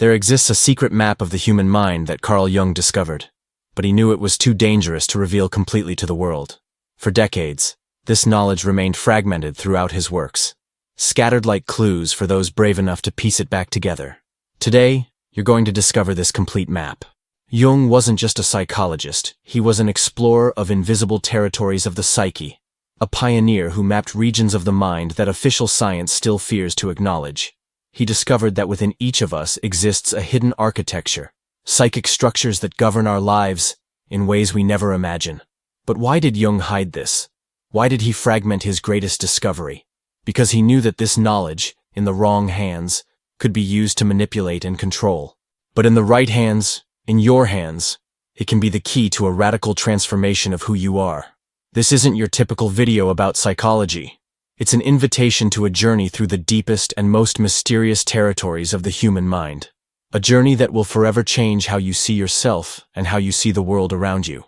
There exists a secret map of the human mind that Carl Jung discovered, but he knew it was too dangerous to reveal completely to the world. For decades, this knowledge remained fragmented throughout his works, scattered like clues for those brave enough to piece it back together. Today, you're going to discover this complete map. Jung wasn't just a psychologist, he was an explorer of invisible territories of the psyche, a pioneer who mapped regions of the mind that official science still fears to acknowledge. He discovered that within each of us exists a hidden architecture, psychic structures that govern our lives in ways we never imagine. But why did Jung hide this? Why did he fragment his greatest discovery? Because he knew that this knowledge, in the wrong hands, could be used to manipulate and control. But in the right hands, in your hands, it can be the key to a radical transformation of who you are. This isn't your typical video about psychology. It's an invitation to a journey through the deepest and most mysterious territories of the human mind. A journey that will forever change how you see yourself and how you see the world around you.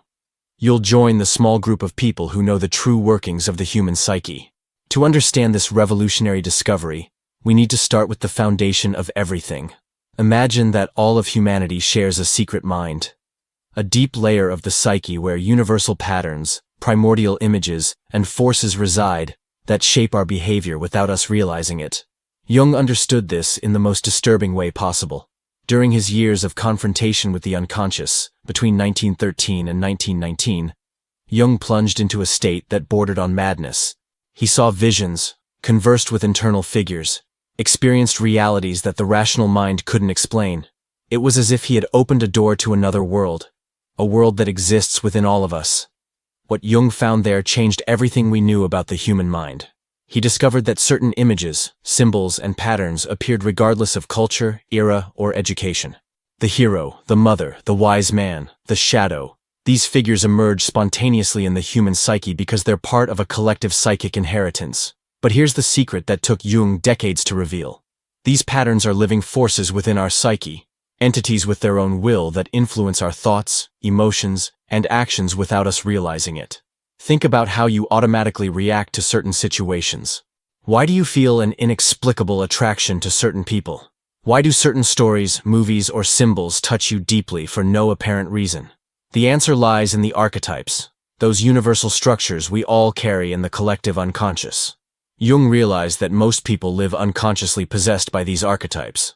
You'll join the small group of people who know the true workings of the human psyche. To understand this revolutionary discovery, we need to start with the foundation of everything. Imagine that all of humanity shares a secret mind. A deep layer of the psyche where universal patterns, primordial images, and forces reside that shape our behavior without us realizing it. Jung understood this in the most disturbing way possible. During his years of confrontation with the unconscious, between 1913 and 1919, Jung plunged into a state that bordered on madness. He saw visions, conversed with internal figures, experienced realities that the rational mind couldn't explain. It was as if he had opened a door to another world, a world that exists within all of us. What Jung found there changed everything we knew about the human mind. He discovered that certain images, symbols, and patterns appeared regardless of culture, era, or education. The hero, the mother, the wise man, the shadow. These figures emerge spontaneously in the human psyche because they're part of a collective psychic inheritance. But here's the secret that took Jung decades to reveal. These patterns are living forces within our psyche, entities with their own will that influence our thoughts, emotions, and actions without us realizing it. Think about how you automatically react to certain situations. Why do you feel an inexplicable attraction to certain people? Why do certain stories, movies, or symbols touch you deeply for no apparent reason? The answer lies in the archetypes, those universal structures we all carry in the collective unconscious. Jung realized that most people live unconsciously possessed by these archetypes.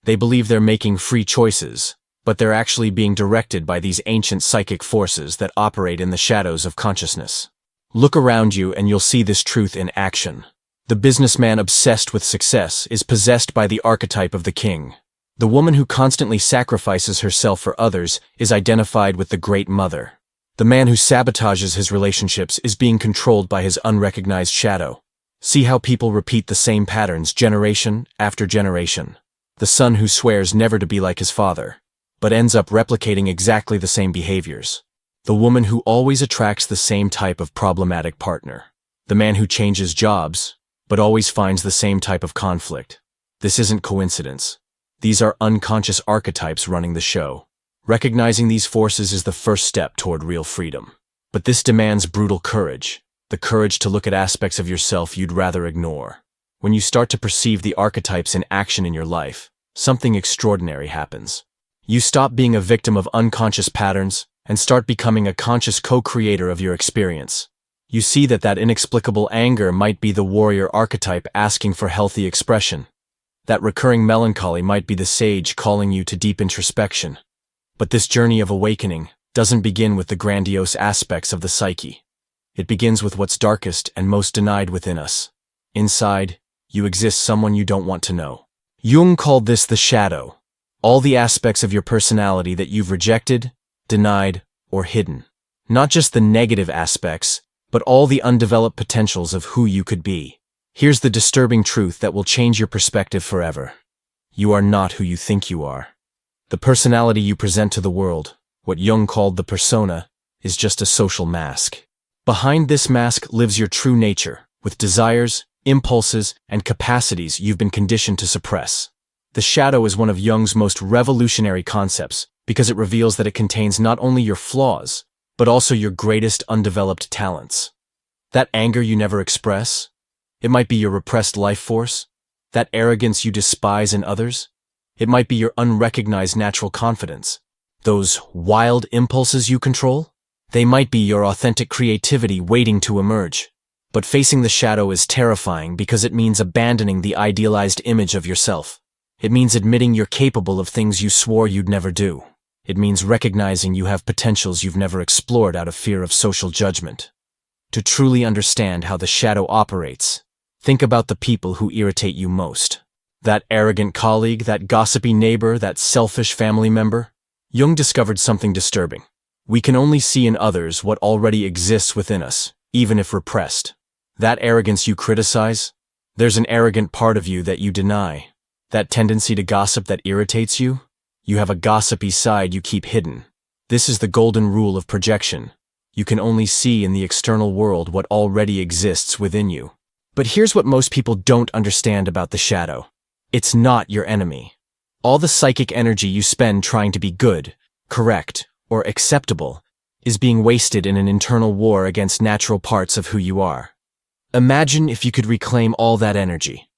They believe they're making free choices, but they're actually being directed by these ancient psychic forces that operate in the shadows of consciousness. Look around you and you'll see this truth in action. The businessman obsessed with success is possessed by the archetype of the king. The woman who constantly sacrifices herself for others is identified with the great mother. The man who sabotages his relationships is being controlled by his unrecognized shadow. See how people repeat the same patterns generation after generation. The son who swears never to be like his father, but ends up replicating exactly the same behaviors. The woman who always attracts the same type of problematic partner. The man who changes jobs, but always finds the same type of conflict. This isn't coincidence. These are unconscious archetypes running the show. Recognizing these forces is the first step toward real freedom. But this demands brutal courage, the courage to look at aspects of yourself you'd rather ignore. When you start to perceive the archetypes in action in your life, something extraordinary happens. You stop being a victim of unconscious patterns and start becoming a conscious co-creator of your experience. You see that inexplicable anger might be the warrior archetype asking for healthy expression. That recurring melancholy might be the sage calling you to deep introspection. But this journey of awakening doesn't begin with the grandiose aspects of the psyche. It begins with what's darkest and most denied within us. Inside, you exist someone you don't want to know. Jung called this the shadow. All the aspects of your personality that you've rejected, denied, or hidden. Not just the negative aspects, but all the undeveloped potentials of who you could be. Here's the disturbing truth that will change your perspective forever. You are not who you think you are. The personality you present to the world, what Jung called the persona, is just a social mask. Behind this mask lives your true nature, with desires, impulses, and capacities you've been conditioned to suppress. The shadow is one of Jung's most revolutionary concepts because it reveals that it contains not only your flaws, but also your greatest undeveloped talents. That anger you never express, it might be your repressed life force, that arrogance you despise in others, It might be your unrecognized natural confidence. Those wild impulses you control? They might be your authentic creativity waiting to emerge. But facing the shadow is terrifying because it means abandoning the idealized image of yourself. It means admitting you're capable of things you swore you'd never do. It means recognizing you have potentials you've never explored out of fear of social judgment. To truly understand how the shadow operates, think about the people who irritate you most. That arrogant colleague, that gossipy neighbor, that selfish family member. Jung discovered something disturbing. We can only see in others what already exists within us, even if repressed. That arrogance you criticize, there's an arrogant part of you that you deny. That tendency to gossip that irritates you, you have a gossipy side you keep hidden. This is the golden rule of projection. You can only see in the external world what already exists within you. But here's what most people don't understand about the shadow. It's not your enemy. All the psychic energy you spend trying to be good, correct, or acceptable is being wasted in an internal war against natural parts of who you are. Imagine if you could reclaim all that energy.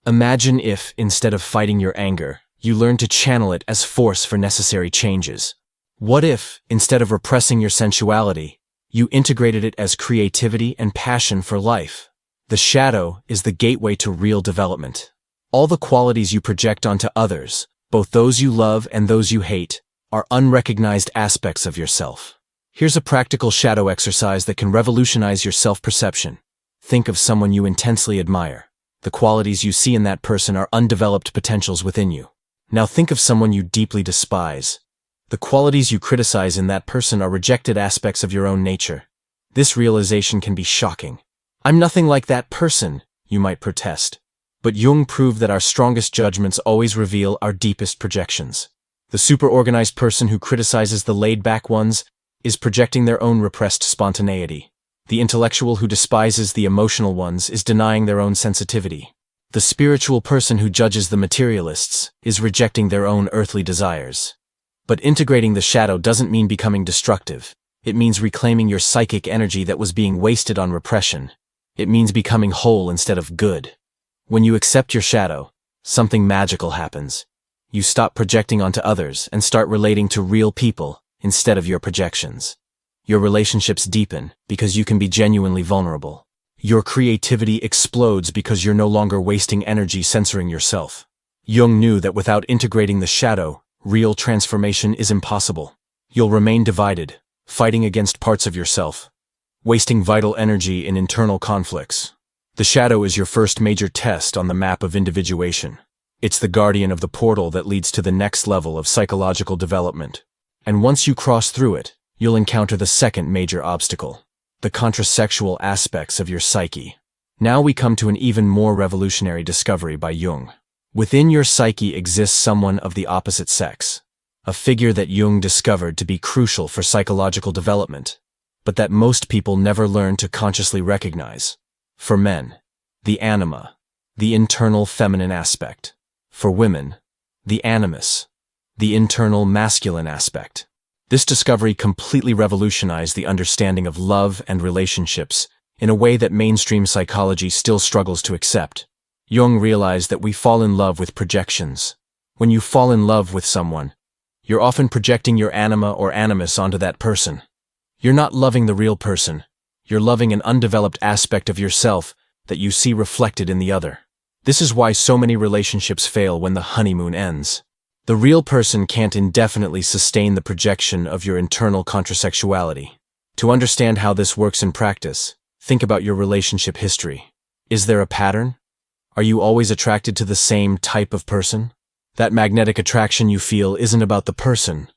Imagine if, instead of fighting your anger, you learned to channel it as force for necessary changes. What if, instead of repressing your sensuality, you integrated it as creativity and passion for life? The shadow is the gateway to real development. All the qualities you project onto others, both those you love and those you hate, are unrecognized aspects of yourself. Here's a practical shadow exercise that can revolutionize your self-perception. Think of someone you intensely admire. The qualities you see in that person are undeveloped potentials within you. Now think of someone you deeply despise. The qualities you criticize in that person are rejected aspects of your own nature. This realization can be shocking. I'm nothing like that person, you might protest. But Jung proved that our strongest judgments always reveal our deepest projections. The super-organized person who criticizes the laid-back ones is projecting their own repressed spontaneity. The intellectual who despises the emotional ones is denying their own sensitivity. The spiritual person who judges the materialists is rejecting their own earthly desires. But integrating the shadow doesn't mean becoming destructive. It means reclaiming your psychic energy that was being wasted on repression. It means becoming whole instead of good. When you accept your shadow, something magical happens. You stop projecting onto others and start relating to real people instead of your projections. Your relationships deepen because you can be genuinely vulnerable. Your creativity explodes because you're no longer wasting energy censoring yourself. Jung knew that without integrating the shadow, real transformation is impossible. You'll remain divided, fighting against parts of yourself, wasting vital energy in internal conflicts. The shadow is your first major test on the map of individuation. It's the guardian of the portal that leads to the next level of psychological development. And once you cross through it, you'll encounter the second major obstacle, the contrasexual aspects of your psyche. Now we come to an even more revolutionary discovery by Jung. Within your psyche exists someone of the opposite sex, a figure that Jung discovered to be crucial for psychological development, but that most people never learn to consciously recognize. For men, the anima, the internal feminine aspect. For women, the animus, the internal masculine aspect. This discovery completely revolutionized the understanding of love and relationships in a way that mainstream psychology still struggles to accept. Jung realized that we fall in love with projections. When you fall in love with someone, you're often projecting your anima or animus onto that person. You're not loving the real person. You're loving an undeveloped aspect of yourself that you see reflected in the other. This is why so many relationships fail when the honeymoon ends. The real person can't indefinitely sustain the projection of your internal contrasexuality. To understand how this works in practice, think about your relationship history. Is there a pattern? Are you always attracted to the same type of person? That magnetic attraction you feel isn't about the person.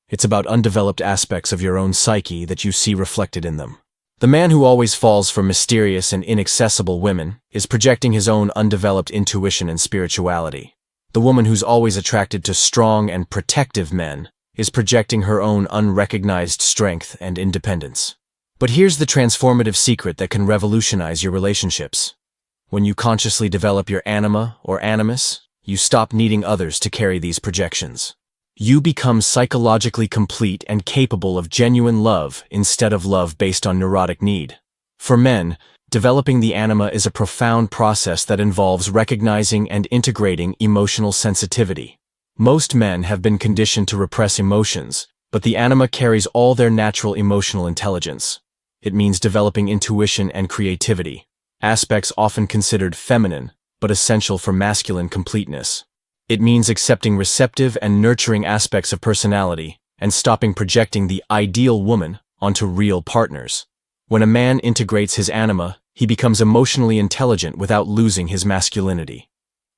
It's about undeveloped aspects of your own psyche that you see reflected in them. The man who always falls for mysterious and inaccessible women is projecting his own undeveloped intuition and spirituality. The woman who's always attracted to strong and protective men is projecting her own unrecognized strength and independence. But here's the transformative secret that can revolutionize your relationships. When you consciously develop your anima or animus, you stop needing others to carry these projections. You become psychologically complete and capable of genuine love instead of love based on neurotic need. For men, developing the anima is a profound process that involves recognizing and integrating emotional sensitivity. Most men have been conditioned to repress emotions, but the anima carries all their natural emotional intelligence. It means developing intuition and creativity, aspects often considered feminine, but essential for masculine completeness. It means accepting receptive and nurturing aspects of personality and stopping projecting the ideal woman onto real partners. When a man integrates his anima, he becomes emotionally intelligent without losing his masculinity.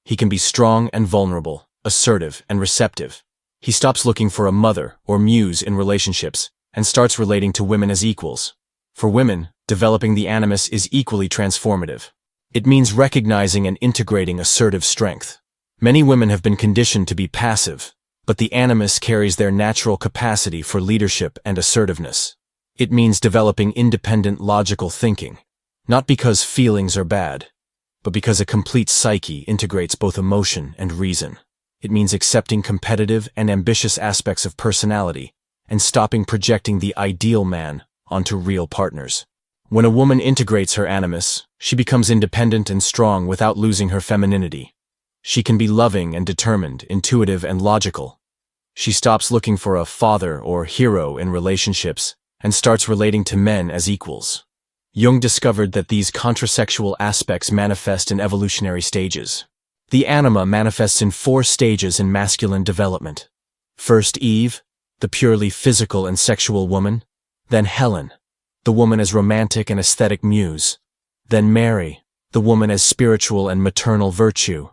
He can be strong and vulnerable, assertive and receptive. He stops looking for a mother or muse in relationships and starts relating to women as equals. For women, developing the animus is equally transformative. It means recognizing and integrating assertive strength. Many women have been conditioned to be passive, but the animus carries their natural capacity for leadership and assertiveness. It means developing independent logical thinking, not because feelings are bad, but because a complete psyche integrates both emotion and reason. It means accepting competitive and ambitious aspects of personality and stopping projecting the ideal man onto real partners. When a woman integrates her animus, she becomes independent and strong without losing her femininity. She can be loving and determined, intuitive and logical. She stops looking for a father or hero in relationships and starts relating to men as equals. Jung discovered that these contrasexual aspects manifest in evolutionary stages. The anima manifests in 4 stages in masculine development. First Eve, the purely physical and sexual woman. Then Helen, the woman as romantic and aesthetic muse. Then Mary, the woman as spiritual and maternal virtue.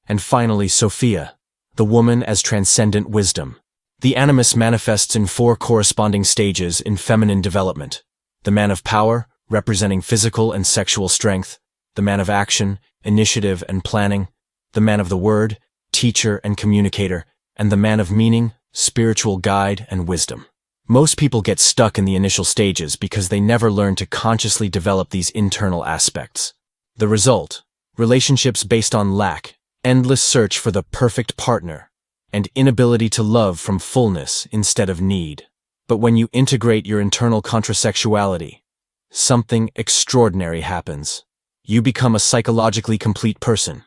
And finally Sophia, the woman as transcendent wisdom. The animus manifests in 4 corresponding stages in feminine development. The man of power, representing physical and sexual strength. The man of action, initiative and planning. The man of the word, teacher and communicator. And the man of meaning, spiritual guide and wisdom. Most people get stuck in the initial stages because they never learn to consciously develop these internal aspects. The result: relationships based on lack, endless search for the perfect partner, and inability to love from fullness instead of need. But when you integrate your internal contrasexuality, something extraordinary happens. You become a psychologically complete person.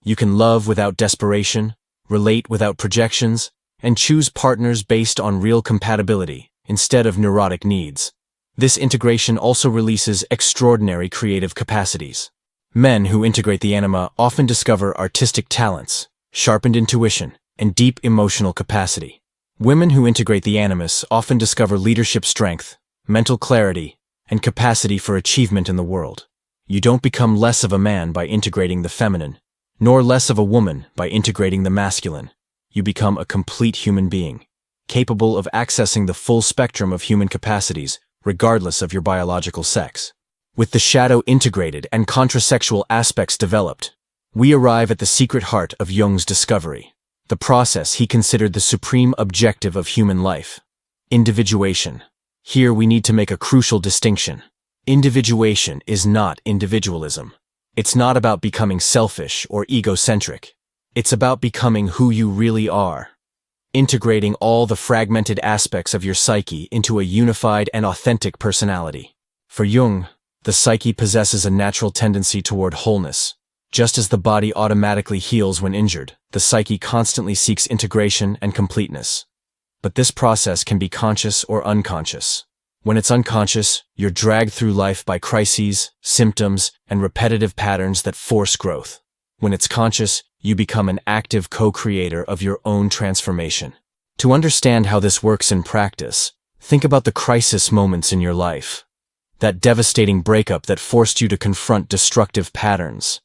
You can love without desperation, relate without projections, and choose partners based on real compatibility instead of neurotic needs. This integration also releases extraordinary creative capacities. Men who integrate the anima often discover artistic talents, sharpened intuition, and deep emotional capacity. Women who integrate the animus often discover leadership strength, mental clarity, and capacity for achievement in the world. You don't become less of a man by integrating the feminine, nor less of a woman by integrating the masculine. You become a complete human being, capable of accessing the full spectrum of human capacities, regardless of your biological sex. With the shadow integrated and contrasexual aspects developed, we arrive at the secret heart of Jung's discovery, the process he considered the supreme objective of human life: individuation. Here we need to make a crucial distinction. Individuation is not individualism. It's not about becoming selfish or egocentric. It's about becoming who you really are, integrating all the fragmented aspects of your psyche into a unified and authentic personality. For Jung, the psyche possesses a natural tendency toward wholeness. Just as the body automatically heals when injured, the psyche constantly seeks integration and completeness. But this process can be conscious or unconscious. When it's unconscious, you're dragged through life by crises, symptoms, and repetitive patterns that force growth. When it's conscious, you become an active co-creator of your own transformation. To understand how this works in practice, think about the crisis moments in your life. That devastating breakup that forced you to confront destructive patterns.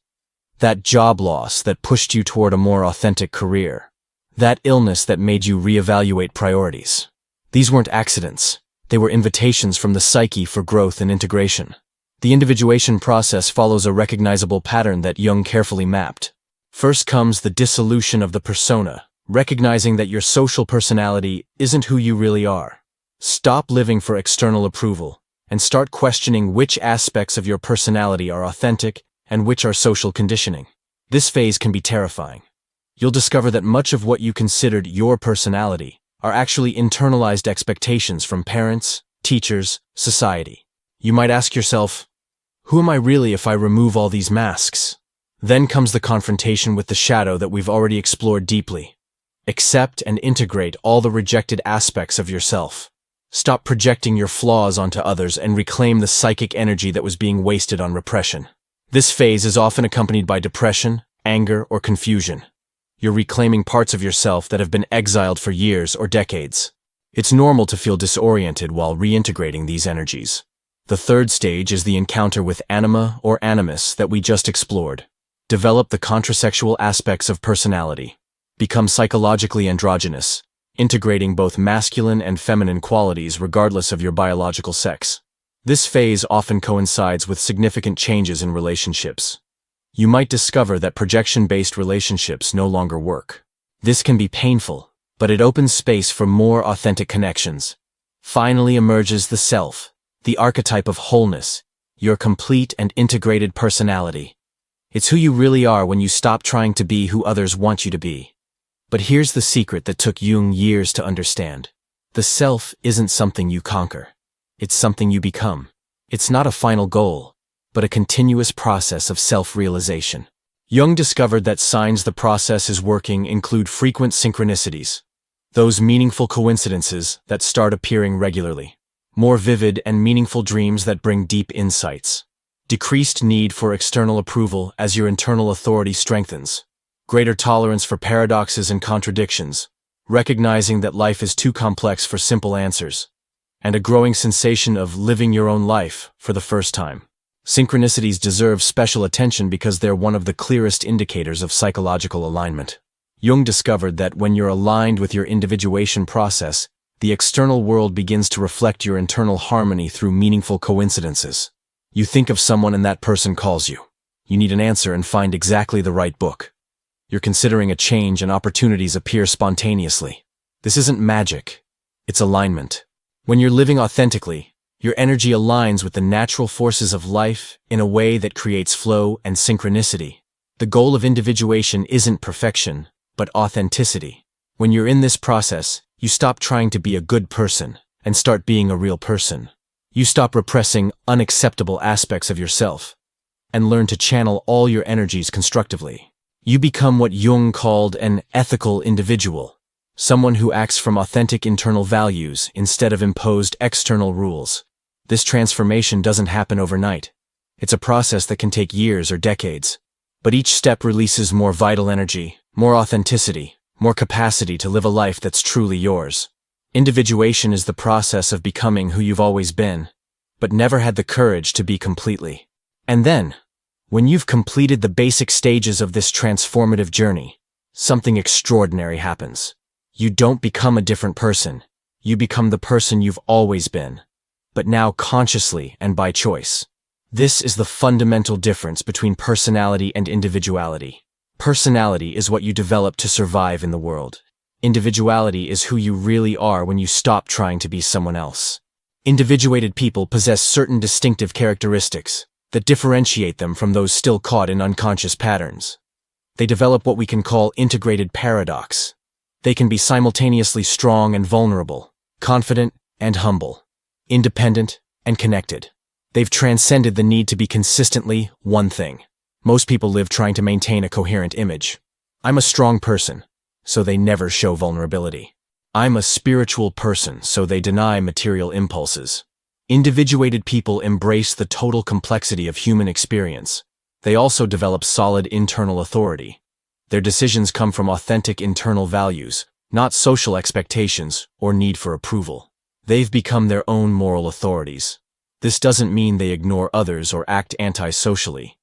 That job loss that pushed you toward a more authentic career. That illness that made you reevaluate priorities. These weren't accidents. They were invitations from the psyche for growth and integration. The individuation process follows a recognizable pattern that Jung carefully mapped. First comes the dissolution of the persona, recognizing that your social personality isn't who you really are. Stop living for external approval, and start questioning which aspects of your personality are authentic and which are social conditioning. This phase can be terrifying. You'll discover that much of what you considered your personality are actually internalized expectations from parents, teachers, society. You might ask yourself, who am I really if I remove all these masks? Then comes the confrontation with the shadow that we've already explored deeply. Accept and integrate all the rejected aspects of yourself. Stop projecting your flaws onto others and reclaim the psychic energy that was being wasted on repression. This phase is often accompanied by depression, anger, or confusion. You're reclaiming parts of yourself that have been exiled for years or decades. It's normal to feel disoriented while reintegrating these energies. The third stage is the encounter with Enema or animus that we just explored. Develop the contrasexual aspects of personality. Become psychologically androgynous, integrating both masculine and feminine qualities regardless of your biological sex. This phase often coincides with significant changes in relationships. You might discover that projection-based relationships no longer work. This can be painful, but it opens space for more authentic connections. Finally emerges the self, the archetype of wholeness, your complete and integrated personality. It's who you really are when you stop trying to be who others want you to be. But here's the secret that took Jung years to understand. The self isn't something you conquer. It's something you become. It's not a final goal, but a continuous process of self-realization. Jung discovered that signs the process is working include frequent synchronicities, those meaningful coincidences that start appearing regularly, more vivid and meaningful dreams that bring deep insights, decreased need for external approval as your internal authority strengthens, greater tolerance for paradoxes and contradictions, recognizing that life is too complex for simple answers, and a growing sensation of living your own life for the first time. Synchronicities deserve special attention because they're one of the clearest indicators of psychological alignment. Jung discovered that when you're aligned with your individuation process, the external world begins to reflect your internal harmony through meaningful coincidences. You think of someone and that person calls you. You need an answer and find exactly the right book. You're considering a change and opportunities appear spontaneously. This isn't magic. It's alignment. When you're living authentically, your energy aligns with the natural forces of life in a way that creates flow and synchronicity. The goal of individuation isn't perfection, but authenticity. When you're in this process, you stop trying to be a good person and start being a real person. You stop repressing unacceptable aspects of yourself and learn to channel all your energies constructively. You become what Jung called an ethical individual, someone who acts from authentic internal values instead of imposed external rules. This transformation doesn't happen overnight. It's a process that can take years or decades. But each step releases more vital energy, more authenticity, more capacity to live a life that's truly yours. Individuation is the process of becoming who you've always been, but never had the courage to be completely. And then, when you've completed the basic stages of this transformative journey, something extraordinary happens. You don't become a different person. You become the person you've always been, but now consciously and by choice. This is the fundamental difference between personality and individuality. Personality is what you develop to survive in the world. Individuality is who you really are when you stop trying to be someone else. Individuated people possess certain distinctive characteristics that differentiate them from those still caught in unconscious patterns. They develop what we can call integrated paradox. They can be simultaneously strong and vulnerable, confident and humble, independent and connected. They've transcended the need to be consistently one thing. Most people live trying to maintain a coherent image. I'm a strong person, so they never show vulnerability. I'm a spiritual person, so they deny material impulses. Individuated people embrace the total complexity of human experience. They also develop solid internal authority. Their decisions come from authentic internal values, not social expectations or need for approval. They've become their own moral authorities. This doesn't mean they ignore others or act anti-socially.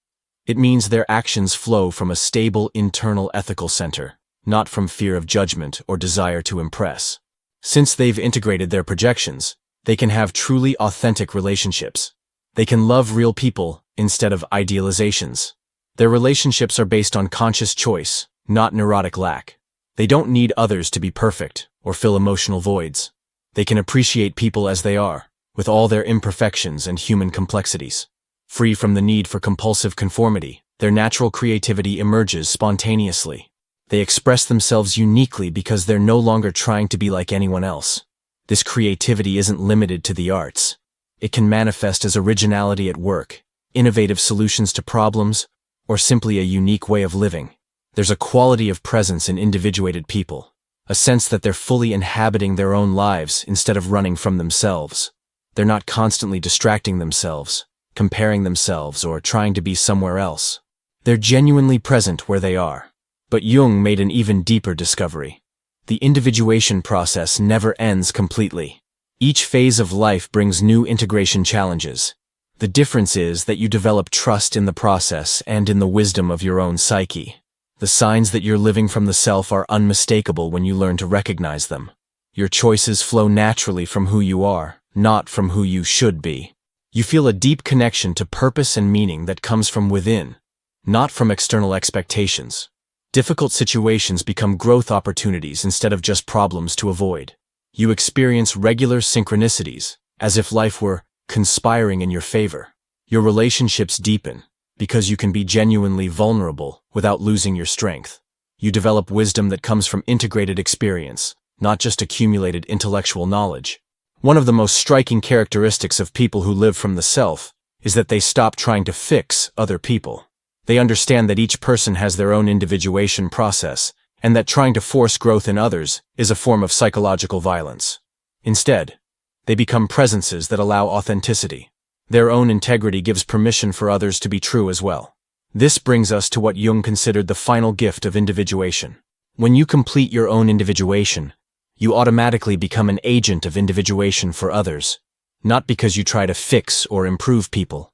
It means their actions flow from a stable internal ethical center, not from fear of judgment or desire to impress. Since they've integrated their projections, they can have truly authentic relationships. They can love real people instead of idealizations. Their relationships are based on conscious choice, not neurotic lack. They don't need others to be perfect or fill emotional voids. They can appreciate people as they are, with all their imperfections and human complexities. Free from the need for compulsive conformity, their natural creativity emerges spontaneously. They express themselves uniquely because they're no longer trying to be like anyone else. This creativity isn't limited to the arts. It can manifest as originality at work, innovative solutions to problems, or simply a unique way of living. There's a quality of presence in individuated people, a sense that they're fully inhabiting their own lives instead of running from themselves. They're not constantly distracting themselves, comparing themselves, or trying to be somewhere else. They're genuinely present where they are. But Jung made an even deeper discovery. The individuation process never ends completely. Each phase of life brings new integration challenges. The difference is that you develop trust in the process and in the wisdom of your own psyche. The signs that you're living from the self are unmistakable when you learn to recognize them. Your choices flow naturally from who you are, not from who you should be. You feel a deep connection to purpose and meaning that comes from within, not from external expectations. Difficult situations become growth opportunities instead of just problems to avoid. You experience regular synchronicities, as if life were conspiring in your favor. Your relationships deepen, because you can be genuinely vulnerable without losing your strength. You develop wisdom that comes from integrated experience, not just accumulated intellectual knowledge. One of the most striking characteristics of people who live from the self is that they stop trying to fix other people. They understand that each person has their own individuation process, and that trying to force growth in others is a form of psychological violence. Instead, they become presences that allow authenticity. Their own integrity gives permission for others to be true as well. This brings us to what Jung considered the final gift of individuation. When you complete your own individuation, you automatically become an agent of individuation for others, not because you try to fix or improve people,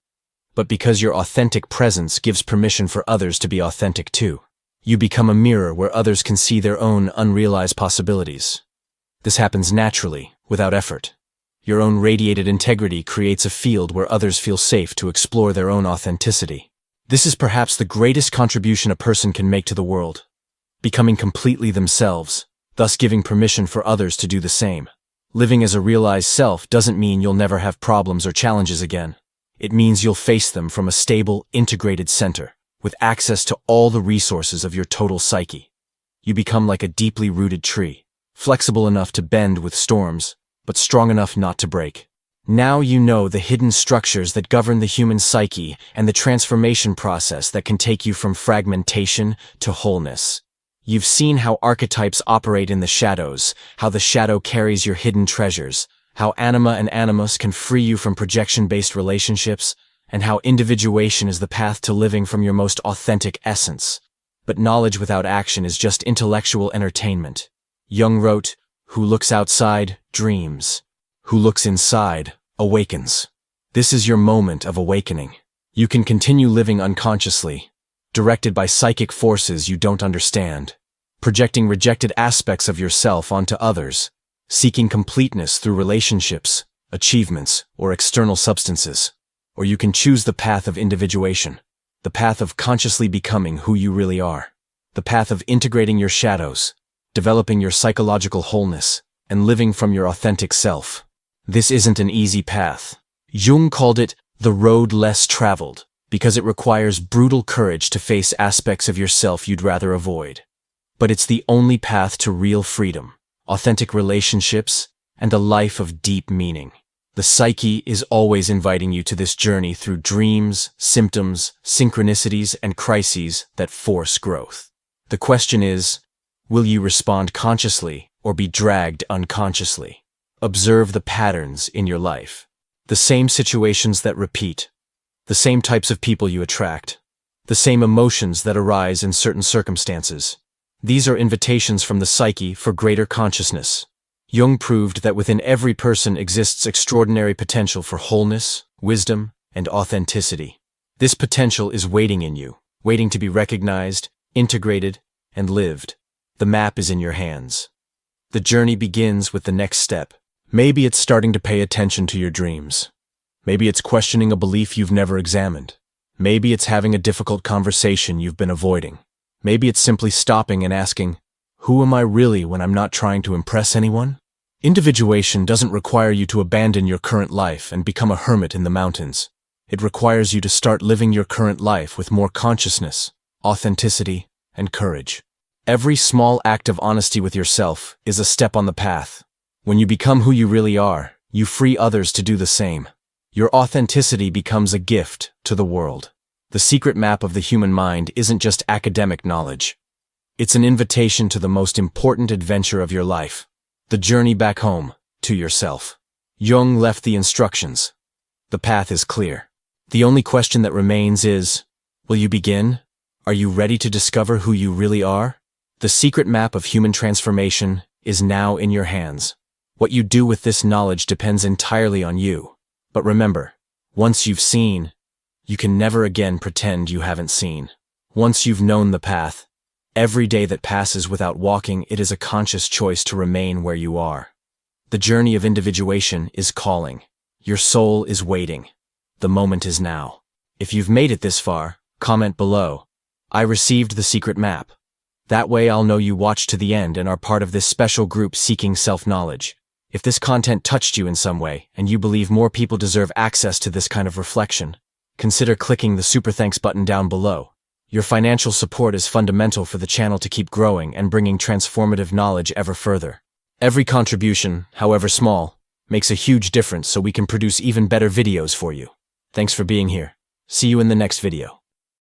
but because your authentic presence gives permission for others to be authentic too. You become a mirror where others can see their own unrealized possibilities. This happens naturally, without effort. Your own radiated integrity creates a field where others feel safe to explore their own authenticity. This is perhaps the greatest contribution a person can make to the world, becoming completely themselves, thus giving permission for others to do the same. Living as a realized self doesn't mean you'll never have problems or challenges again. It means you'll face them from a stable, integrated center, with access to all the resources of your total psyche. You become like a deeply rooted tree, flexible enough to bend with storms, but strong enough not to break. Now you know the hidden structures that govern the human psyche and the transformation process that can take you from fragmentation to wholeness. You've seen how archetypes operate in the shadows, how the shadow carries your hidden treasures, how anima and animus can free you from projection-based relationships, and how individuation is the path to living from your most authentic essence. But knowledge without action is just intellectual entertainment. Jung wrote, "Who looks outside, dreams. Who looks inside, awakens." This is your moment of awakening. You can continue living unconsciously, directed by psychic forces you don't understand, projecting rejected aspects of yourself onto others, seeking completeness through relationships, achievements, or external substances. Or you can choose the path of individuation, the path of consciously becoming who you really are, the path of integrating your shadows, developing your psychological wholeness, and living from your authentic self. This isn't an easy path. Jung called it the road less traveled, because it requires brutal courage to face aspects of yourself you'd rather avoid. But it's the only path to real freedom, authentic relationships, and a life of deep meaning. The psyche is always inviting you to this journey through dreams, symptoms, synchronicities, and crises that force growth. The question is, will you respond consciously or be dragged unconsciously? Observe the patterns in your life. The same situations that repeat, the same types of people you attract, the same emotions that arise in certain circumstances. These are invitations from the psyche for greater consciousness. Jung proved that within every person exists extraordinary potential for wholeness, wisdom, and authenticity. This potential is waiting in you, waiting to be recognized, integrated, and lived. The map is in your hands. The journey begins with the next step. Maybe it's starting to pay attention to your dreams. Maybe it's questioning a belief you've never examined. Maybe it's having a difficult conversation you've been avoiding. Maybe it's simply stopping and asking, who am I really when I'm not trying to impress anyone? Individuation doesn't require you to abandon your current life and become a hermit in the mountains. It requires you to start living your current life with more consciousness, authenticity, and courage. Every small act of honesty with yourself is a step on the path. When you become who you really are, you free others to do the same. Your authenticity becomes a gift to the world. The secret map of the human mind isn't just academic knowledge. It's an invitation to the most important adventure of your life, the journey back home, to yourself. Jung left the instructions. The path is clear. The only question that remains is, will you begin? Are you ready to discover who you really are? The secret map of human transformation is now in your hands. What you do with this knowledge depends entirely on you. But remember, once you've seen, you can never again pretend you haven't seen. Once you've known the path, every day that passes without walking it is a conscious choice to remain where you are. The journey of individuation is calling. Your soul is waiting. The moment is now. If you've made it this far, comment below, "I received the secret map." That way I'll know you watched to the end and are part of this special group seeking self-knowledge. If this content touched you in some way, and you believe more people deserve access to this kind of reflection, consider clicking the super thanks button down below. Your financial support is fundamental for the channel to keep growing and bringing transformative knowledge ever further. Every contribution, however small, makes a huge difference so we can produce even better videos for you. Thanks for being here. See you in the next video.